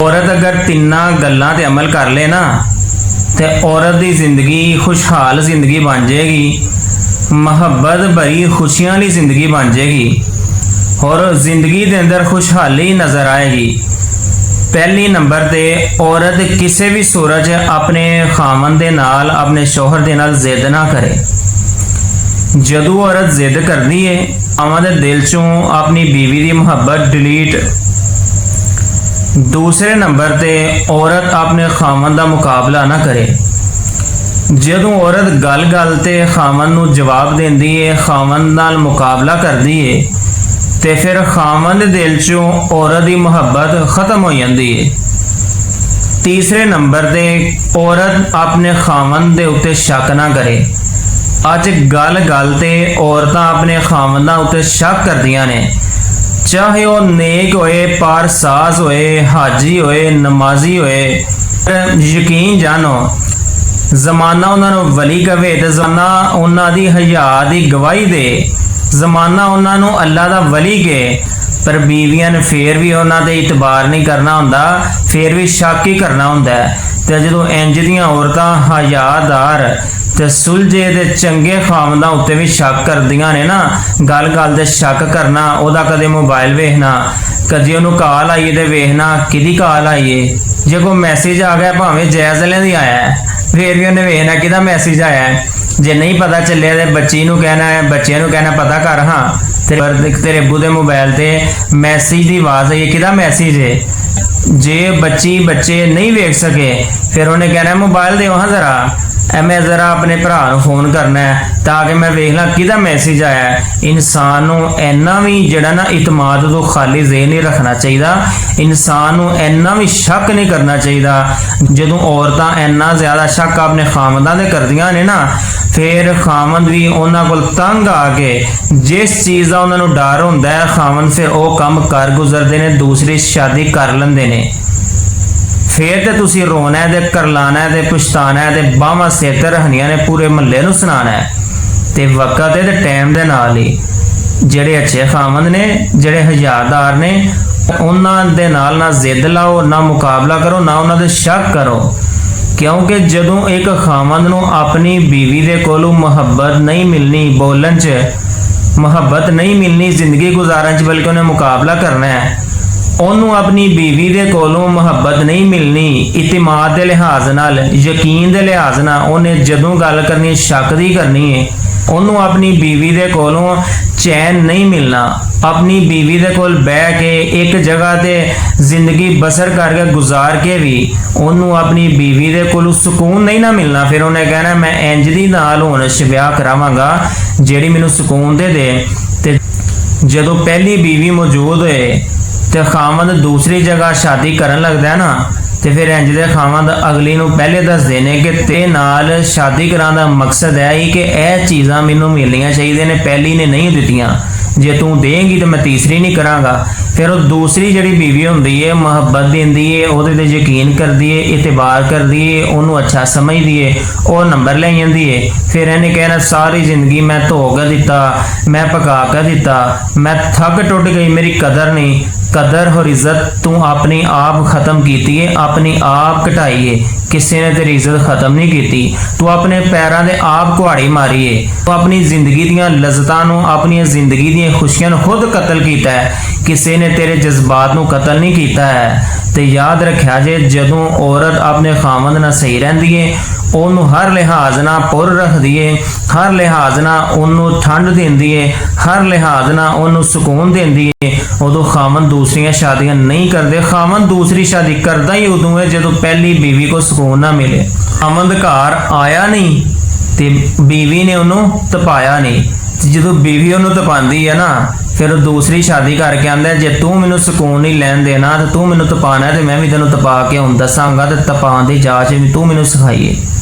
औरत अगर तिन्ना गल्लां ते अमल कर ले ना तो औरत की जिंदगी खुशहाल जिंदगी बन जाएगी, मुहब्बत भरी खुशियां वाली जिंदगी बन जाएगी और जिंदगी के अंदर खुशहाली नज़र आएगी। पहली नंबर ते औरत किसी भी सूरत च अपने खामन दे नाल अपने शोहर दे नाल जिद ना करे। जदों औरत जिद करती है आवां दे दिल चों अपनी बीवी की मुहब्बत डिलीट। दूसरे नंबर ते औरत अपने खामन का मुकाबला ना करे। जदों औरत गल गल ते खामन नूं जवाब देंदी है, खामन नाल मुकाबला करदी है, ते फिर खामन दे दिल चों औरत की मुहब्बत खत्म हो जाती है। तीसरे नंबर ते औरत अपने खामन दे उत्ते शक ना करे। अज गल गल ते औरतां अपने खामनां उत्ते शक करदियां ने, चाहे वह नेक होए, पारसाज होए, हाजी होए, नमाजी होए। यकीन जानो जमाना उन्होंने वली कवे तो जमाना उन्होंने हया की गवाही दे, जमाना उन्होंने अल्लाह का वली के, पर बीवियां ने फिर भी उन्होंने इतबार नहीं करना होंदा, फिर भी शक ही करना होंदा है। तो जो इंज दियां औरतां हयादार ते सुलझे ते चंगे खामदां उत्ते भी शक करदियां ने ना, गल गल ते शक करना, ओदा कदे मोबाइल वेखना, कदे ओनू कॉल आई ते वेखना किहदी कॉल आई है। जे कोई मैसेज आ गया भावें जैज़ वालियां दी आया है फिर भी उन्हें वेखना किहदा मैसेज आया है। जे नहीं पता चलिया तो बच्ची नूं कहना है, बच्चे नूं कहना पता कर हाँ तेरे अब्बू दे मोबाइल ते मैसेज की आवाज़ आई है, किहदा मैसेज है। जे बच्चे नहीं वेख सके फिर उन्हें कहना मोबाइल दे हाँ जरा, मैं ज़रा अपने भरा फोन करना है ताकि मैं वेख ला किहदा मैसेज आया है। इंसान नूं इन्ना भी जिहड़ा ना इतमाद तो खाली ज़हन नहीं रखना चाहिए, इंसान नूं इन्ना भी शक नहीं करना चाहिए। जदों औरतां इन्ना ज़्यादा शक अपने खामदां दे करदियां ने ना, फिर खामद भी उन्हां कोल तंग आके जिस चीज़ का उन्होंने डर होंदा है खामद फिर वो काम कर गुजरते हैं, दूसरी शादी कर लेंदे ने। फिर तो तुसी रोना है, ते करलाना है, ते पछताना है, ते बाहां सिर ते रखनियां ने, पूरे महल्ले नूं सुनाना है। ते वक्त है ते टाइम दे नाल ही जिहड़े अच्छे खामद ने, जिहड़े हयादार ने, उन्हां दे नाल ना जिद लाओ, ना मुकाबला करो, ना उन्हां दे शक करो। क्योंकि जदों एक खामद नूं अपनी बीवी दे कोलों मुहब्बत नहीं मिलनी, बोलन च मुहब्बत नहीं मिलनी, जिंदगी गुजारन च, बल्कि उन्हें मुकाबला करना है, उन्होंने अपनी बीवी दे कोलों मुहब्बत नहीं मिलनी, इतिमाद के लिहाज नाल, यकीन के लिहाज नाल, उन्हें जदों गल करनी शक दी करनी है, उन्होंने अपनी बीवी दे कोलों चैन नहीं मिलना। अपनी बीवी दे कोल बह के एक जगह ते जिंदगी बसर करके गुजार के भी उन्होंने अपनी बीवी दे कोलों सुकून नहीं ना मिलना। फिर उन्हें कहना मैं इंज दी नाल हुण ब्याह करावांगा जिहड़ी मैनूं सुकून दे। ते जदों पहली बीवी मौजूद होए तो खामद दूसरी जगह शादी करन लगदा है ना, तो फिर इंज दे खामद अगली नूं पहले दसदे ने कि ते नाल शादी कराने का मकसद है ही कि यह चीज़ां मैनूं मिलनियां चाहिए ने, पहली ने नहीं दित्तियां, जे तू देंगी तो मैं तीसरी नहीं करांगा। फिर वो दूसरी जिहड़ी बीवी हुंदी है मुहब्बत दिंदी है, उहदे ते यकीन करदी है, इतबार करदी है, उहनूं अच्छा समझदी है, और नंबर ले जांदी है। फिर इन्हें कहना सारी जिंदगी मैं धो के दिता, मैं पका के दिता, मैं थक टुट गई, मेरी कदर नहीं। कदर और इज्जत तू अपनी आप खत्म की है, अपनी आप घटाई है, किसी ने तेरी इज्जत खत्म नहीं की। तू अपने पैरों से आप कुहाड़ी मारी है, तू अपनी जिंदगी दीयां लज़्ज़तां नूं, अपनी जिंदगी दीयां खुशियां नूं खुद कतल किया है, किसी ने तेरे जज्बात नूं कतल नहीं किया है। तो याद रखा जे जदों औरत अपने खामद नाल सही रहिंदी है, उन्होंने हर लिहाज ना पुर रखदी है, हर लिहाज ना उन्होंने ठंड देंदी है, हर लिहाज ना उन्होंने सुकून देंदी है, उदों खामद दूसरियां शादियां नहीं करते। खामद दूसरी शादी करता ही उदों है जदों पहली बीवी को सुकून ना मिले। खामद घर आया नहीं तो बीवी ने उन्होंने तपाया नहीं, जो बीवी उन्होंने तपांदी है ना, फिर दूसरी शादी करके आंदा जे तू मैनू सुकून नहीं लैन देना, तो तू मैनू तपाना है, तो मैं भी तेनों तपा के हुण दसांगा, तो तपाण दी जाच भी तू मैनू सिखाई है।